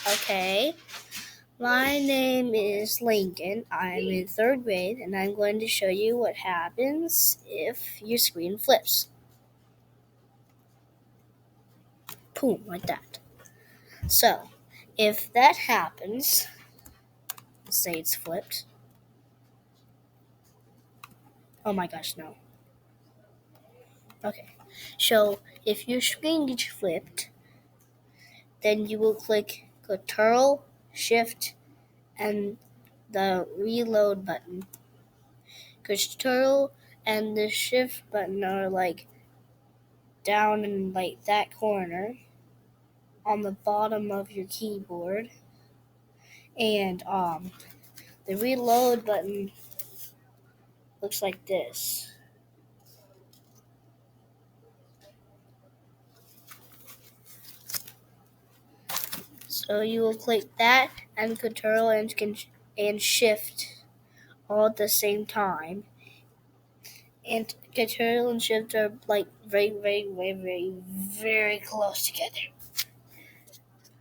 Okay, my name is Lincoln. I'm in third grade, and I'm going to show you what happens if your screen flips. Boom, like that. So, if that happens, say it's flipped. Oh my gosh, no. Okay, so if your screen gets flipped, then you will click Ctrl, Shift, and the reload button. Ctrl and the Shift button are like down in like that corner on the bottom of your keyboard, and the reload button looks like this. So you will click that and Control and Shift all at the same time. And Control and Shift are like very, very, very, very, very close together.